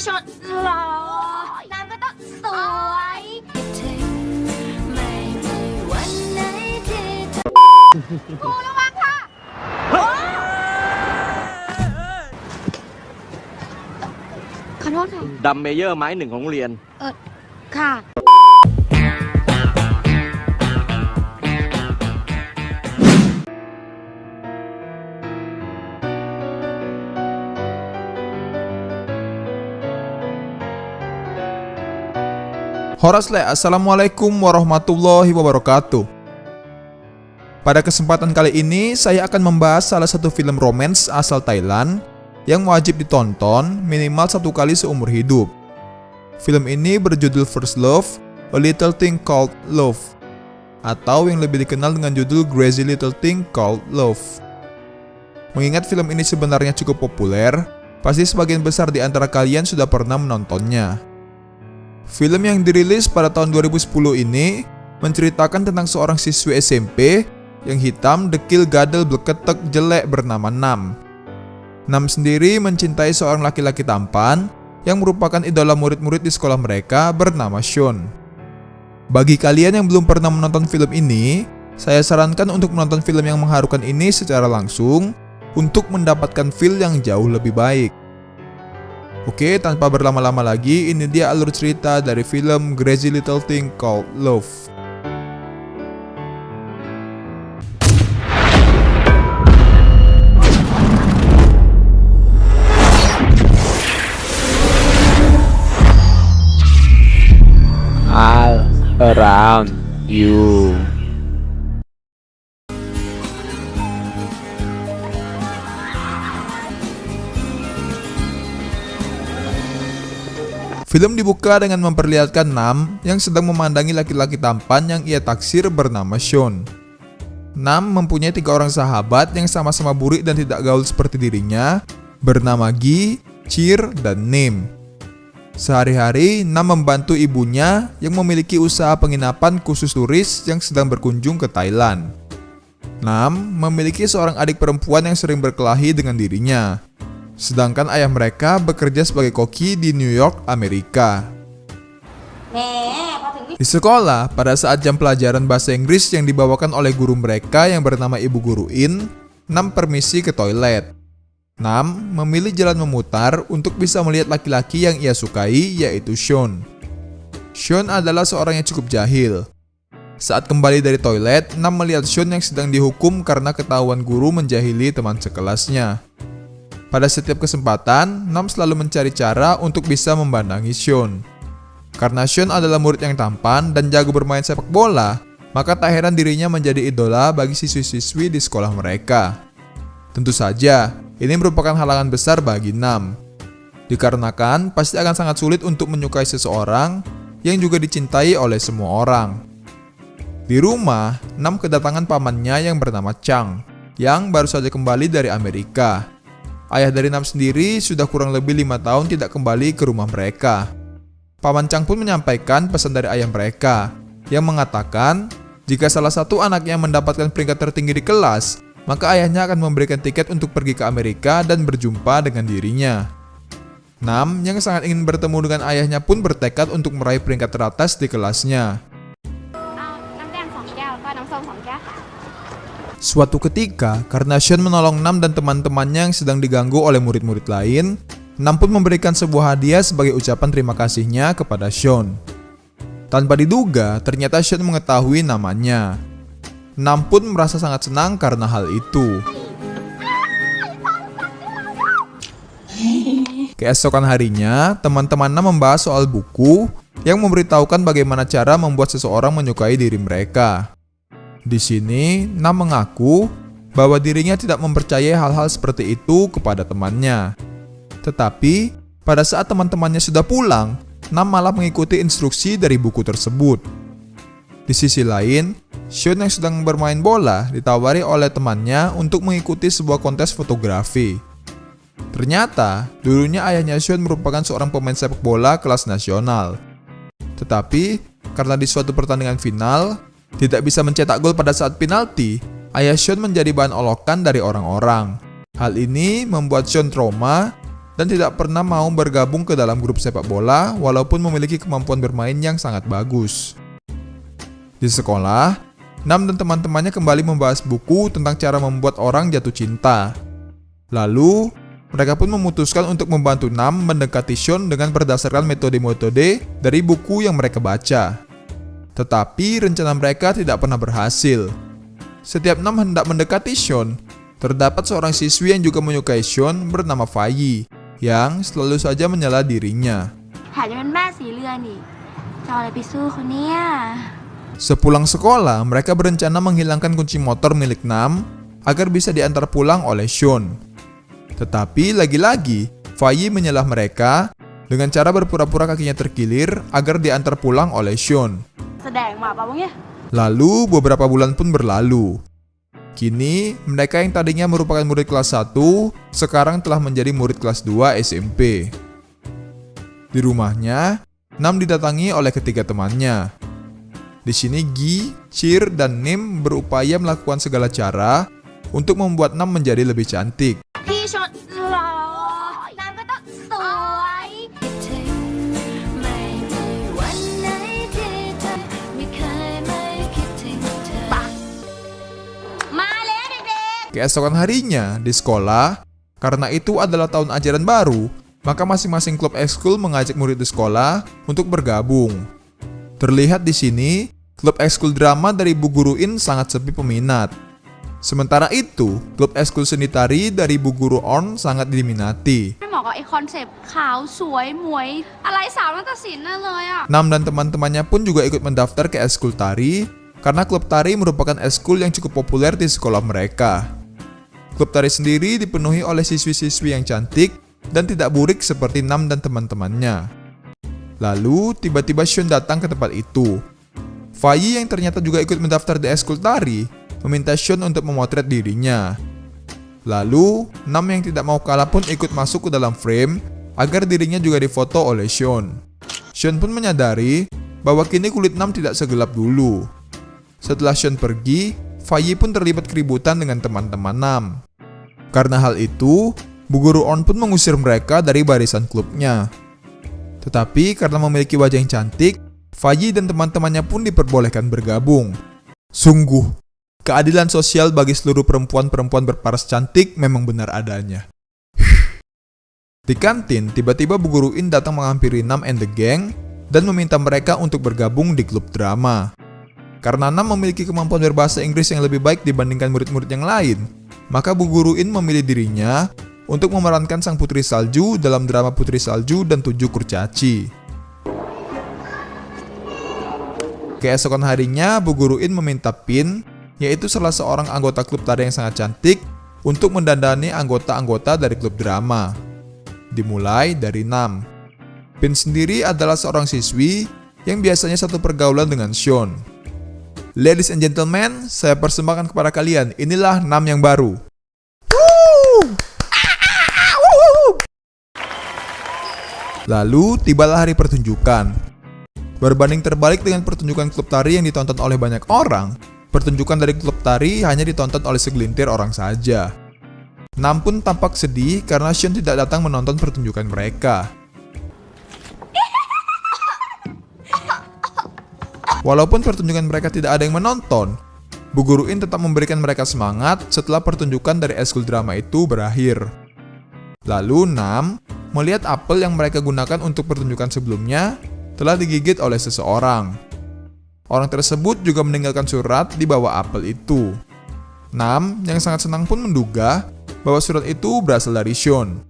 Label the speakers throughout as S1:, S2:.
S1: ชนหล่อน้ำก็ต้องสวยครูระวังค่ะขอโทษค่ะ
S2: ดัมเมเยอร์ไม้หนึ่งของโรงเรียน
S1: ค่ะ
S3: Horasle, Assalamualaikum warahmatullahi wabarakatuh. Pada kesempatan kali ini, saya akan membahas salah satu film romance asal Thailand yang wajib ditonton minimal satu kali seumur hidup. Film ini berjudul First Love, A Little Thing Called Love, atau yang lebih dikenal dengan judul Crazy Little Thing Called Love. Mengingat film ini sebenarnya cukup populer, pasti sebagian besar di antara kalian sudah pernah menontonnya. Film yang dirilis pada tahun 2010 ini menceritakan tentang seorang siswi SMP yang hitam, dekil, gadel, bleketek, jelek bernama Nam. Nam sendiri mencintai seorang laki-laki tampan yang merupakan idola murid-murid di sekolah mereka bernama Sean. Bagi kalian yang belum pernah menonton film ini, saya sarankan untuk menonton film yang mengharukan ini secara langsung untuk mendapatkan feel yang jauh lebih baik. Oke, tanpa berlama-lama lagi, ini dia alur cerita dari film Crazy Little Thing Called Love.
S4: All around you.
S3: Film dibuka dengan memperlihatkan Nam yang sedang memandangi laki-laki tampan yang ia taksir bernama Sean. Nam mempunyai 3 orang sahabat yang sama-sama burik dan tidak gaul seperti dirinya, bernama Gi, Cheer, dan Nim. Sehari-hari, Nam membantu ibunya yang memiliki usaha penginapan khusus turis yang sedang berkunjung ke Thailand. Nam memiliki seorang adik perempuan yang sering berkelahi dengan dirinya. Sedangkan ayah mereka bekerja sebagai koki di New York, Amerika. Di sekolah, pada saat jam pelajaran bahasa Inggris yang dibawakan oleh guru mereka yang bernama Ibu Guru In, Nam permisi ke toilet. Nam memilih jalan memutar untuk bisa melihat laki-laki yang ia sukai, yaitu Sean. Sean adalah seorang yang cukup jahil. Saat kembali dari toilet, Nam melihat Sean yang sedang dihukum karena ketahuan guru menjahili teman sekelasnya. Pada setiap kesempatan, Nam selalu mencari cara untuk bisa membandangi Sean. Karena Sean adalah murid yang tampan dan jago bermain sepak bola, maka tak heran dirinya menjadi idola bagi siswi-siswi di sekolah mereka. Tentu saja, ini merupakan halangan besar bagi Nam. Dikarenakan pasti akan sangat sulit untuk menyukai seseorang yang juga dicintai oleh semua orang. Di rumah, Nam kedatangan pamannya yang bernama Chang, yang baru saja kembali dari Amerika. Ayah dari Nam sendiri sudah kurang lebih 5 tahun tidak kembali ke rumah mereka. Paman Chang pun menyampaikan pesan dari ayah mereka, yang mengatakan jika salah satu anaknya mendapatkan peringkat tertinggi di kelas, maka ayahnya akan memberikan tiket untuk pergi ke Amerika dan berjumpa dengan dirinya. Nam yang sangat ingin bertemu dengan ayahnya pun bertekad untuk meraih peringkat teratas di kelasnya. Suatu ketika, karena Sean menolong Nam dan teman-temannya yang sedang diganggu oleh murid-murid lain, Nam pun memberikan sebuah hadiah sebagai ucapan terima kasihnya kepada Sean. Tanpa diduga, ternyata Sean mengetahui namanya. Nam pun merasa sangat senang karena hal itu. Keesokan harinya, teman-teman Nam membahas soal buku yang memberitahukan bagaimana cara membuat seseorang menyukai diri mereka. Di sini, Nam mengaku bahwa dirinya tidak mempercayai hal-hal seperti itu kepada temannya. Tetapi, pada saat teman-temannya sudah pulang, Nam malah mengikuti instruksi dari buku tersebut. Di sisi lain, Sean yang sedang bermain bola ditawari oleh temannya untuk mengikuti sebuah kontes fotografi. Ternyata, dulunya ayahnya Sean merupakan seorang pemain sepak bola kelas nasional. Tetapi, karena di suatu pertandingan final, tidak bisa mencetak gol pada saat penalti, ayah Sean menjadi bahan olokan dari orang-orang. Hal ini membuat Sean trauma dan tidak pernah mau bergabung ke dalam grup sepak bola walaupun memiliki kemampuan bermain yang sangat bagus. Di sekolah, Nam dan teman-temannya kembali membahas buku tentang cara membuat orang jatuh cinta. Lalu, mereka pun memutuskan untuk membantu Nam mendekati Sean dengan berdasarkan metode-metode dari buku yang mereka baca. Tetapi rencana mereka tidak pernah berhasil. Setiap Nam hendak mendekati Sean, terdapat seorang siswi yang juga menyukai Sean bernama Fayi, yang selalu saja menyela dirinya.
S1: แถมยังเป็นแม่สีเรือนอีกจะเอาอะไรไปสู้เขาเนี่ย
S3: Sepulang sekolah, mereka berencana menghilangkan kunci motor milik Nam agar bisa diantar pulang oleh Sean. Tetapi lagi-lagi, Fayi menyelah mereka dengan cara berpura-pura kakinya terkilir agar diantar pulang oleh Sean.
S1: แสดงมาป่ะวะเนี่ย
S3: Lalu beberapa bulan pun berlalu. Kini, mereka yang tadinya merupakan murid kelas 1, sekarang telah menjadi murid kelas 2 SMP. Di rumahnya, Nam didatangi oleh ketiga temannya. Di sini Gi, Cheer, dan Nim berupaya melakukan segala cara untuk membuat Nam menjadi lebih cantik.
S1: พี่ชนหล่อน้ำก็ต้องสวย มาแล้วเด็ก
S3: Keesokan harinya, di sekolah, karena itu adalah tahun ajaran baru, maka masing-masing klub ekskul mengajak murid di sekolah untuk bergabung. Terlihat di sini, klub ekskul drama dari Bu Guru In sangat sepi peminat. Sementara itu, klub ekskul seni tari dari Bu Guru On sangat diminati.
S1: ๆไม่เหมาะกับไอคอนเซปต์ขาวสวยหมวยอะไรสาวนาฏศิลป์นั่นเลยอ่ะ
S3: Nam dan teman-temannya pun juga ikut mendaftar ke ekskul tari, karena klub tari merupakan ekskul yang cukup populer di sekolah mereka. Klub tari sendiri dipenuhi oleh siswi-siswi yang cantik dan tidak burik seperti Nam dan teman-temannya. Lalu, tiba-tiba Sean datang ke tempat itu. Fayi yang ternyata juga ikut mendaftar di ekskul tari, meminta Sean untuk memotret dirinya. Lalu, Nam yang tidak mau kalah pun ikut masuk ke dalam frame agar dirinya juga difoto oleh Sean. Sean pun menyadari bahwa kini kulit Nam tidak segelap dulu. Setelah Sean pergi, Fayi pun terlibat keributan dengan teman-teman Nam. Karena hal itu, Bu Guru On pun mengusir mereka dari barisan klubnya. Tetapi karena memiliki wajah yang cantik, Fayi dan teman-temannya pun diperbolehkan bergabung. Sungguh, keadilan sosial bagi seluruh perempuan-perempuan berparas cantik memang benar adanya. Di kantin, tiba-tiba Bu Guru In datang menghampiri Nam and the Gang dan meminta mereka untuk bergabung di klub drama. Karena Nam memiliki kemampuan berbahasa Inggris yang lebih baik dibandingkan murid-murid yang lain, maka Bu Guru In memilih dirinya untuk memerankan sang putri salju dalam drama Putri Salju dan 7 Kurcaci. Keesokan harinya, Bu Guru In meminta Pin, yaitu salah seorang anggota klub tari yang sangat cantik, untuk mendandani anggota-anggota dari klub drama. Dimulai dari Nam. Pin sendiri adalah seorang siswi yang biasanya satu pergaulan dengan Sean. Ladies and gentlemen, saya persembahkan kepada kalian, inilah Nam yang baru. Lalu, tibalah hari pertunjukan. Berbanding terbalik dengan pertunjukan klub tari yang ditonton oleh banyak orang, pertunjukan dari klub tari hanya ditonton oleh segelintir orang saja. Nam pun tampak sedih karena Sean tidak datang menonton pertunjukan mereka. Walaupun pertunjukan mereka tidak ada yang menonton, Bu Guru In tetap memberikan mereka semangat setelah pertunjukan dari ekskul drama itu berakhir. Lalu Nam melihat apel yang mereka gunakan untuk pertunjukan sebelumnya telah digigit oleh seseorang. Orang tersebut juga meninggalkan surat di bawah apel itu. Nam yang sangat senang pun menduga bahwa surat itu berasal dari Sean.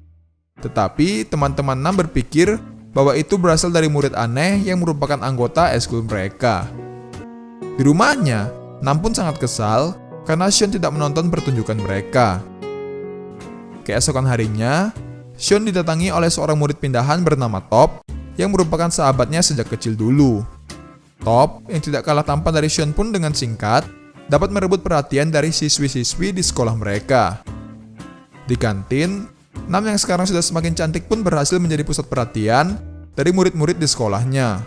S3: Tetapi teman-teman Nam berpikir bahwa itu berasal dari murid aneh yang merupakan anggota ekskul mereka. Di rumahnya, Nam pun sangat kesal karena Sean tidak menonton pertunjukan mereka. Keesokan harinya, Sean didatangi oleh seorang murid pindahan bernama Top yang merupakan sahabatnya sejak kecil dulu. Top yang tidak kalah tampan dari Sean pun dengan singkat dapat merebut perhatian dari siswi-siswi di sekolah mereka. Di kantin, Nam yang sekarang sudah semakin cantik pun berhasil menjadi pusat perhatian dari murid-murid di sekolahnya.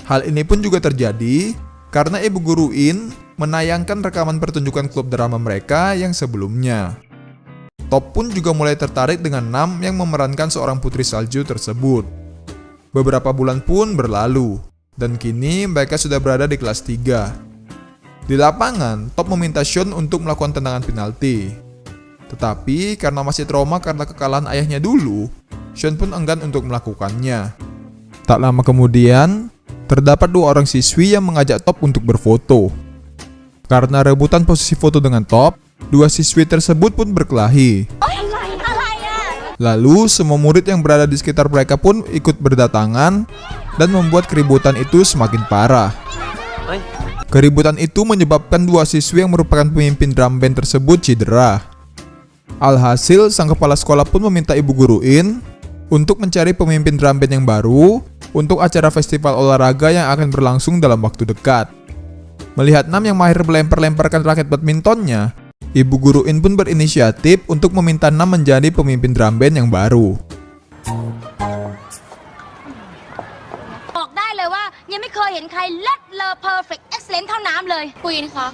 S3: Hal ini pun juga terjadi karena Ibu Guru In menayangkan rekaman pertunjukan klub drama mereka yang sebelumnya. Top pun juga mulai tertarik dengan Nam yang memerankan seorang putri salju tersebut. Beberapa bulan pun berlalu, dan kini mereka sudah berada di kelas 3. Di lapangan, Top meminta Sean untuk melakukan tendangan penalti. Tetapi karena masih trauma karena kekalahan ayahnya dulu, Sean pun enggan untuk melakukannya. Tak lama kemudian, terdapat 2 orang siswi yang mengajak Top untuk berfoto. Karena rebutan posisi foto dengan Top, 2 siswi tersebut pun berkelahi. Lalu semua murid yang berada di sekitar mereka pun ikut berdatangan dan membuat keributan itu semakin parah. Keributan itu menyebabkan 2 siswi yang merupakan pemimpin drum band tersebut cedera. Alhasil, sang kepala sekolah pun meminta ibu guru In untuk mencari pemimpin drum band yang baru untuk acara festival olahraga yang akan berlangsung dalam waktu dekat. Melihat Nam yang mahir melempar-lemparkan raket badmintonnya, ibu guru In pun berinisiatif untuk meminta Nam menjadi pemimpin drum band yang baru.
S5: บอกได้เลยว่ายังไม่เคยเห็นใครเลิศเลอ perfect excellent เท่าน้ำเลยปุยนคะ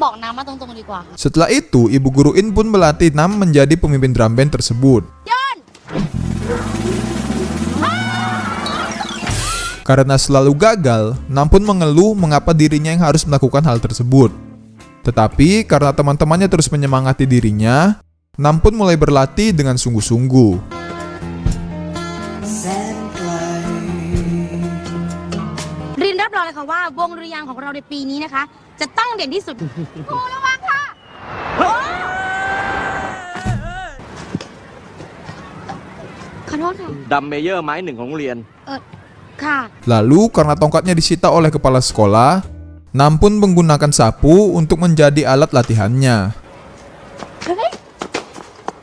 S5: บอกน้ำมาตรงๆดีกว่า
S3: Setelah itu, ibu guru In pun melatih Nam menjadi pemimpin drum band tersebut. Karena selalu gagal, Nam pun mengeluh mengapa dirinya yang harus melakukan hal tersebut. Tetapi karena teman-temannya terus menyemangati dirinya, Nam pun mulai berlatih dengan sungguh-sungguh.
S5: รินรับรองเลยค่ะว่าวงดุริยางค์ของเราในปีนี้นะคะจะต้องเด่นที่สุดครูระวังค่ะขอโทษค่ะ
S2: ดัมเมเยอร์ไม้หนึ่งของโรงเรียน
S5: ค่ะ
S3: Lalu karena tongkatnya disita oleh kepala sekolah, Nam pun menggunakan sapu untuk menjadi alat latihannya.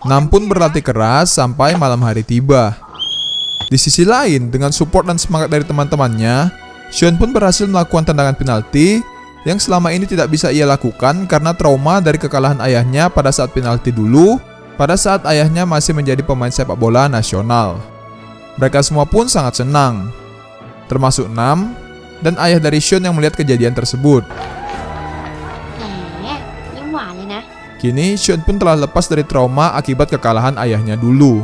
S3: Nam pun berlatih keras sampai malam hari tiba. Di sisi lain, dengan support dan semangat dari teman-temannya, Sean pun berhasil melakukan tendangan penalti yang selama ini tidak bisa ia lakukan karena trauma dari kekalahan ayahnya pada saat penalti dulu, pada saat ayahnya masih menjadi pemain sepak bola nasional. Mereka semua pun sangat senang, termasuk Nam dan ayah dari Sean yang melihat kejadian tersebut.
S5: แหมยิ้มหวานเลยนะ
S3: Kini Sean pun telah lepas dari trauma akibat kekalahan ayahnya dulu.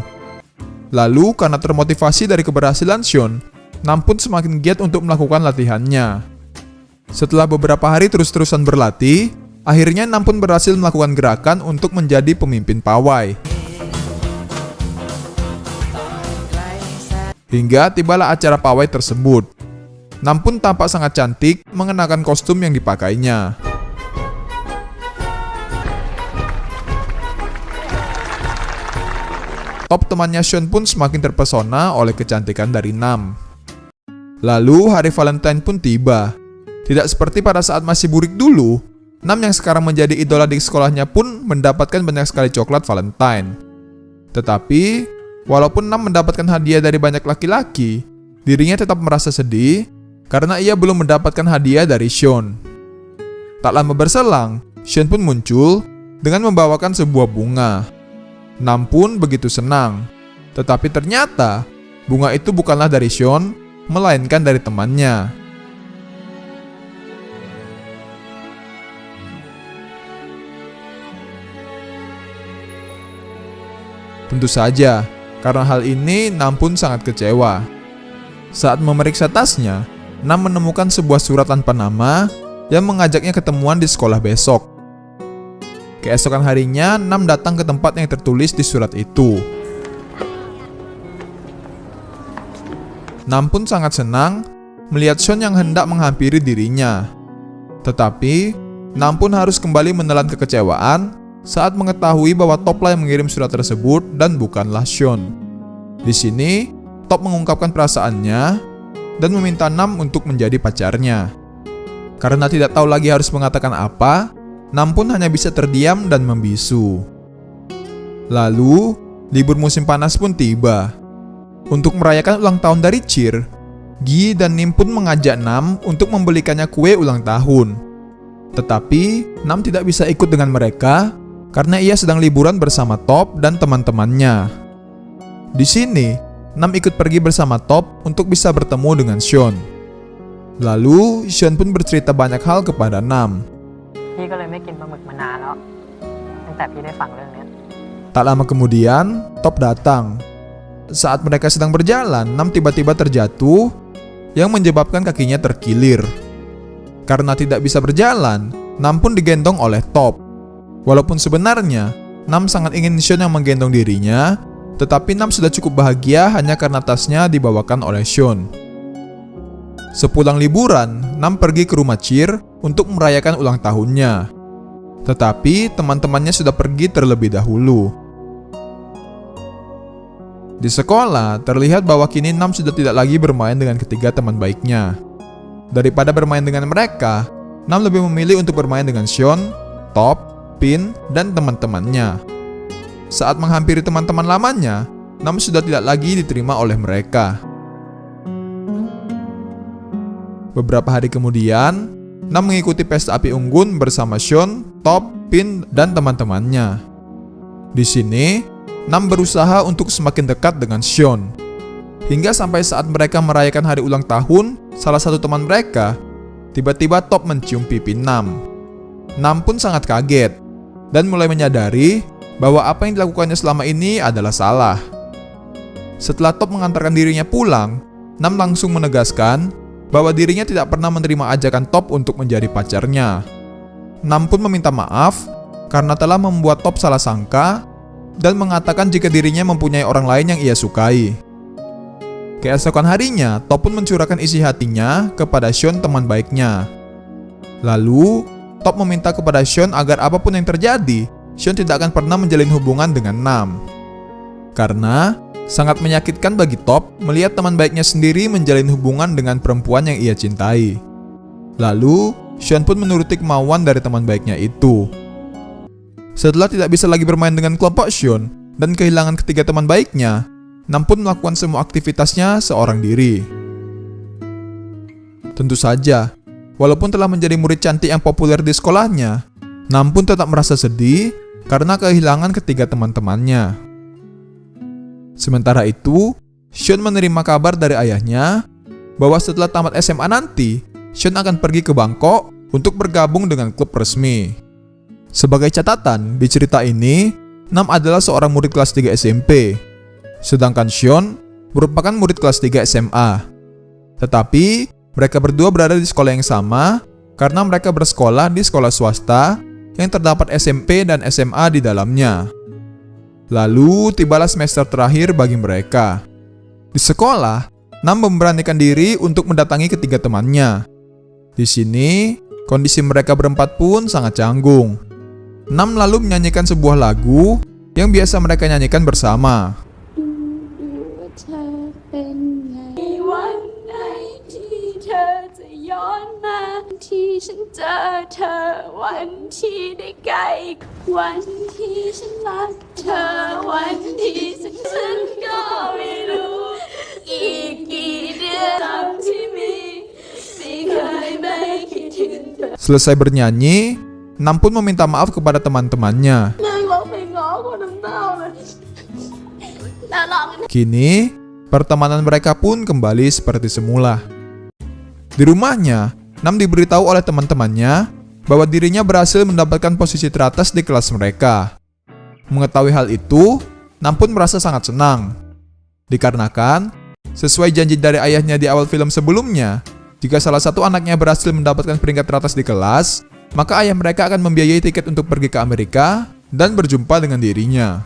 S3: Lalu karena termotivasi dari keberhasilan Sean, Nam pun semakin giat untuk melakukan latihannya. Setelah beberapa hari terus-terusan berlatih, akhirnya Nam pun berhasil melakukan gerakan untuk menjadi pemimpin pawai. Hingga tibalah acara pawai tersebut. Nam pun tampak sangat cantik mengenakan kostum yang dipakainya. Top temannya Sean pun semakin terpesona oleh kecantikan dari Nam. Lalu hari Valentine pun tiba. Tidak seperti pada saat masih burik dulu, Nam yang sekarang menjadi idola di sekolahnya pun mendapatkan banyak sekali coklat Valentine. Tetapi, walaupun Nam mendapatkan hadiah dari banyak laki-laki, dirinya tetap merasa sedih karena ia belum mendapatkan hadiah dari Sean. Tak lama berselang, Sean pun muncul dengan membawakan sebuah bunga. Nam pun begitu senang. Tetapi ternyata, bunga itu bukanlah dari Sean, melainkan dari temannya. Tentu saja, karena hal ini Nam pun sangat kecewa. Saat memeriksa tasnya, Nam menemukan sebuah surat tanpa nama yang mengajaknya ketemuan di sekolah besok. Keesokan harinya, Nam datang ke tempat yang tertulis di surat itu. Nam pun sangat senang melihat Sean yang hendak menghampiri dirinya. Tetapi, Nam pun harus kembali menelan kekecewaan saat mengetahui bahwa Top lah yang mengirim surat tersebut dan bukanlah Sean. Di sini, Top mengungkapkan perasaannya dan meminta Nam untuk menjadi pacarnya. Karena tidak tahu lagi harus mengatakan apa, Nam pun hanya bisa terdiam dan membisu. Lalu, libur musim panas pun tiba. Untuk merayakan ulang tahun dari Cheer, Gi dan Nim pun mengajak Nam untuk membelikannya kue ulang tahun. Tetapi, Nam tidak bisa ikut dengan mereka karena ia sedang liburan bersama Top dan teman-temannya. Di sini, Nam ikut pergi bersama Top untuk bisa bertemu dengan Sean. Lalu, Sean pun bercerita banyak hal kepada Nam.
S6: พี่ก็เลยไม่กินปลาหมึกมานานแล้วตั้งแต่พี่ได้ฟังเรื่องนี้
S3: Tak lama kemudian, Top datang. Saat mereka sedang berjalan, Nam tiba-tiba terjatuh yang menyebabkan kakinya terkilir. Karena tidak bisa berjalan, Nam pun digendong oleh Top. Walaupun sebenarnya Nam sangat ingin Sean yang menggendong dirinya, tetapi Nam sudah cukup bahagia hanya karena tasnya dibawakan oleh Sean. Sepulang liburan, Nam pergi ke rumah Cheer untuk merayakan ulang tahunnya. Tetapi teman-temannya sudah pergi terlebih dahulu. Di sekolah, terlihat bahwa kini Nam sudah tidak lagi bermain dengan ketiga teman baiknya. Daripada bermain dengan mereka, Nam lebih memilih untuk bermain dengan Sean, Top, Pin, dan teman-temannya. Saat menghampiri teman-teman lamanya, Nam sudah tidak lagi diterima oleh mereka. Beberapa hari kemudian, Nam mengikuti pesta api unggun bersama Sean, Top, Pin, dan teman-temannya. Di sini, Nam berusaha untuk semakin dekat dengan Sean. Hingga sampai saat mereka merayakan hari ulang tahun, salah satu teman mereka tiba-tiba Top mencium pipi Nam. Nam pun sangat kaget dan mulai menyadari bahwa apa yang dilakukannya selama ini adalah salah. Setelah Top mengantarkan dirinya pulang, Nam langsung menegaskan bahwa dirinya tidak pernah menerima ajakan Top untuk menjadi pacarnya. Nam pun meminta maaf karena telah membuat Top salah sangka dan mengatakan jika dirinya mempunyai orang lain yang ia sukai. Keesokan harinya, Top pun mencurahkan isi hatinya kepada Sean, teman baiknya. Lalu, Top meminta kepada Sean agar apapun yang terjadi, Sean tidak akan pernah menjalin hubungan dengan Nam. Karena sangat menyakitkan bagi Top melihat teman baiknya sendiri menjalin hubungan dengan perempuan yang ia cintai. Lalu, Sean pun menuruti kemauan dari teman baiknya itu. Setelah tidak bisa lagi bermain dengan kelompok Sean dan kehilangan ketiga teman baiknya, Nam pun melakukan semua aktivitasnya seorang diri. Tentu saja, walaupun telah menjadi murid cantik yang populer di sekolahnya, Nam pun tetap merasa sedih karena kehilangan ketiga teman-temannya. Sementara itu, Sean menerima kabar dari ayahnya bahwa setelah tamat SMA nanti, Sean akan pergi ke Bangkok untuk bergabung dengan klub resmi. Sebagai catatan, di cerita ini, Nam adalah seorang murid kelas 3 SMP, sedangkan Sean merupakan murid kelas 3 SMA. Tetapi, mereka berdua berada di sekolah yang sama karena mereka bersekolah di sekolah swasta yang terdapat SMP dan SMA di dalamnya. Lalu, tibalah semester terakhir bagi mereka. Di sekolah, Nam memberanikan diri untuk mendatangi ketiga temannya. Di sini, kondisi mereka berempat pun sangat canggung. Nam lalu menyanyikan sebuah lagu yang biasa mereka nyanyikan bersama. Selesai bernyanyi, Nam pun meminta maaf kepada teman-temannya. Kini, pertemanan mereka pun kembali seperti semula. Di rumahnya, Nam diberitahu oleh teman-temannya bahwa dirinya berhasil mendapatkan posisi teratas di kelas mereka. Mengetahui hal itu, Nam pun merasa sangat senang. Dikarenakan, sesuai janji dari ayahnya di awal film sebelumnya, jika salah satu anaknya berhasil mendapatkan peringkat teratas di kelas, maka ayah mereka akan membiayai tiket untuk pergi ke Amerika dan berjumpa dengan dirinya.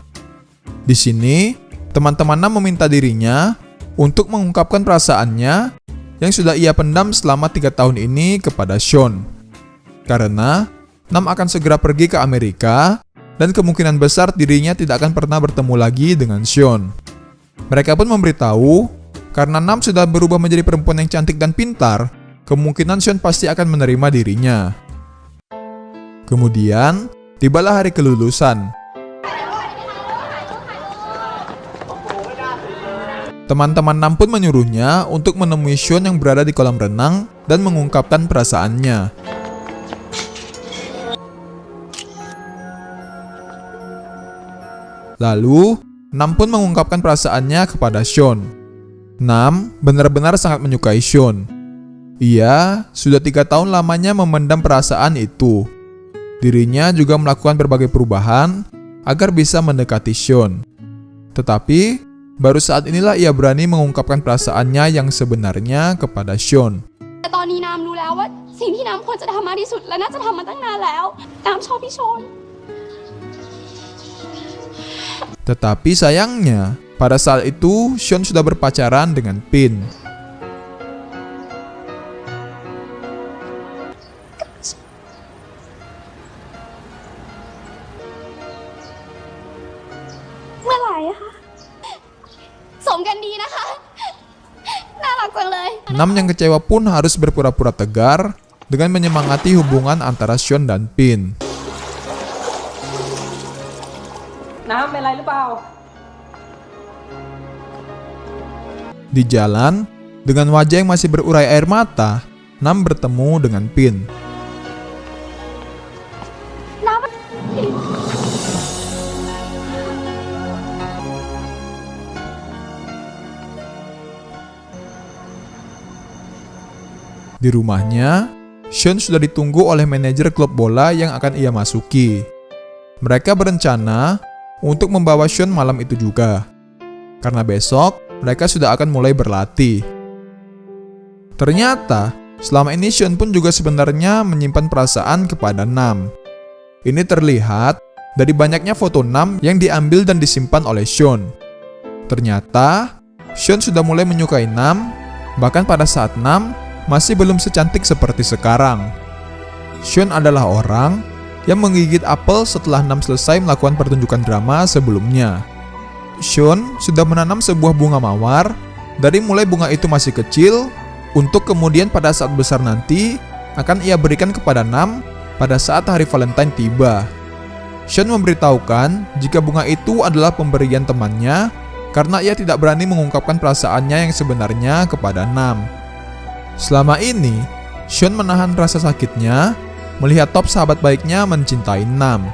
S3: Di sini, teman-teman Nam meminta dirinya untuk mengungkapkan perasaannya yang sudah ia pendam selama 3 tahun ini kepada Sean. Karena Nam akan segera pergi ke Amerika dan kemungkinan besar dirinya tidak akan pernah bertemu lagi dengan Sean. Mereka pun memberitahu karena Nam sudah berubah menjadi perempuan yang cantik dan pintar, kemungkinan Sean pasti akan menerima dirinya. Kemudian, tibalah hari kelulusan. Teman-teman Nam pun menyuruhnya untuk menemui Sean yang berada di kolam renang dan mengungkapkan perasaannya. Lalu, Nam pun mengungkapkan perasaannya kepada Sean. Nam benar-benar sangat menyukai Sean. Ia sudah 3 tahun lamanya memendam perasaan itu. Dirinya juga melakukan berbagai perubahan agar bisa mendekati Sean. Tetapi, baru saat inilah ia berani mengungkapkan perasaannya yang sebenarnya kepada Sean.
S1: แต่ตอนนี้น้ำรู้แล้วว่าสิ่งที่น้ำควรจะทำมากที่สุดและน่าจะทำมาตั้งนานแล้วน้ำชอบพี่ชน
S3: Tetapi sayangnya, pada saat itu Sean sudah berpacaran dengan Pin. Nam yang kecewa pun harus berpura-pura tegar dengan menyemangati hubungan antara Sean dan Pin. Di jalan, dengan wajah yang masih berurai air mata, Nam bertemu dengan Pin. Di rumahnya, Sean sudah ditunggu oleh manajer klub bola yang akan ia masuki. Mereka berencana untuk membawa Sean malam itu juga, karena besok mereka sudah akan mulai berlatih. Ternyata, selama ini Sean pun juga sebenarnya menyimpan perasaan kepada Nam. Ini terlihat dari banyaknya foto Nam yang diambil dan disimpan oleh Sean. Ternyata, Sean sudah mulai menyukai Nam, bahkan pada saat Nam masih belum secantik seperti sekarang. Sean adalah orang yang menggigit apel setelah Nam selesai melakukan pertunjukan drama sebelumnya. Sean sudah menanam sebuah bunga mawar dari mulai bunga itu masih kecil, untuk kemudian pada saat besar nanti akan ia berikan kepada Nam pada saat hari Valentine tiba. Sean memberitahukan jika bunga itu adalah pemberian temannya karena ia tidak berani mengungkapkan perasaannya yang sebenarnya kepada Nam. Selama ini, Sean menahan rasa sakitnya melihat top sahabat baiknya mencintai Nam.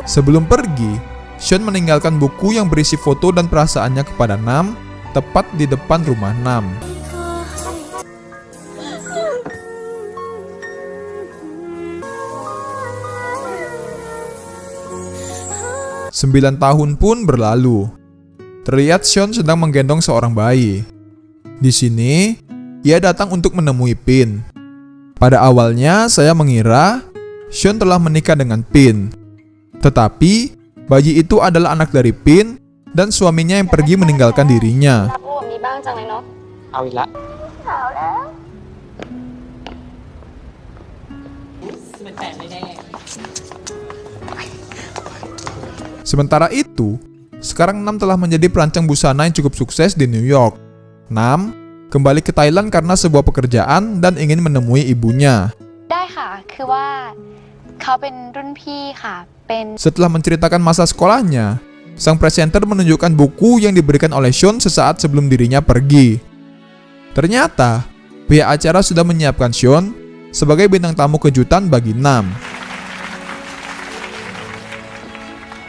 S3: Sebelum pergi, Sean meninggalkan buku yang berisi foto dan perasaannya kepada Nam tepat di depan rumah Nam. 9 tahun pun berlalu. Terlihat Sean sedang menggendong seorang bayi. Di sini, ia datang untuk menemui Pin. Pada awalnya, saya mengira Sean telah menikah dengan Pin. Tetapi, bayi itu adalah anak dari Pin dan suaminya yang pergi meninggalkan dirinya. Sementara itu, sekarang Nam telah menjadi perancang busana yang cukup sukses di New York. Nam kembali ke Thailand karena sebuah pekerjaan dan ingin menemui ibunya. Setelah menceritakan masa sekolahnya, sang presenter menunjukkan buku yang diberikan oleh Sean sesaat sebelum dirinya pergi. Ternyata, pihak acara sudah menyiapkan Sean sebagai bintang tamu kejutan bagi Nam.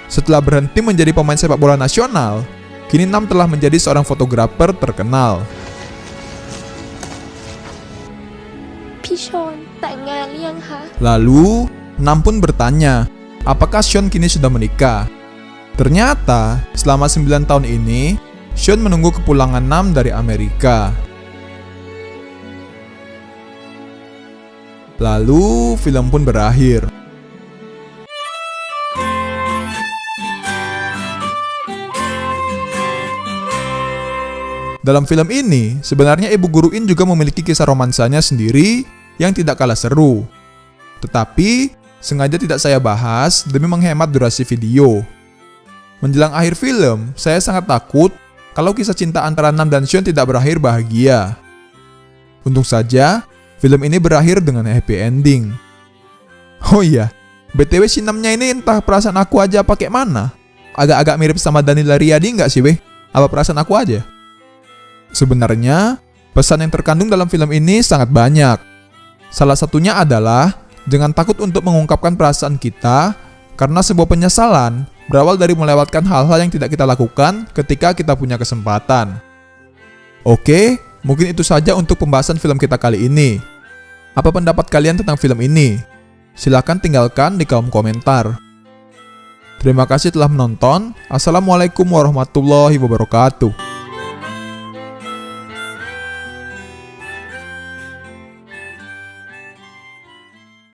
S3: Setelah berhenti menjadi pemain sepak bola nasional, kini Nam telah menjadi seorang fotografer terkenal. Lalu, Nam pun bertanya, apakah Sean kini sudah menikah? Ternyata, selama 9 tahun ini, Sean menunggu kepulangan Nam dari Amerika. Lalu, film pun berakhir. Dalam film ini, sebenarnya Ibu Guru In juga memiliki kisah romansanya sendiri yang tidak kalah seru. Tetapi, sengaja tidak saya bahas demi menghemat durasi video. Menjelang akhir film, saya sangat takut kalau kisah cinta antara Nam dan Sean tidak berakhir bahagia. Untung saja, film ini berakhir dengan happy ending. Oh iya, BTW si Namnya ini entah perasaan aku aja pakai mana. Agak-agak mirip sama Danila Riyadi nggak sih weh? Apa perasaan aku aja? Sebenarnya, pesan yang terkandung dalam film ini sangat banyak. Salah satunya adalah, jangan takut untuk mengungkapkan perasaan kita, karena sebuah penyesalan berawal dari melewatkan hal-hal yang tidak kita lakukan ketika kita punya kesempatan. Oke, Mungkin itu saja untuk pembahasan film kita kali ini. Apa pendapat kalian tentang film ini? Silahkan tinggalkan di kolom komentar. Terima kasih telah menonton. Assalamualaikum warahmatullahi wabarakatuh.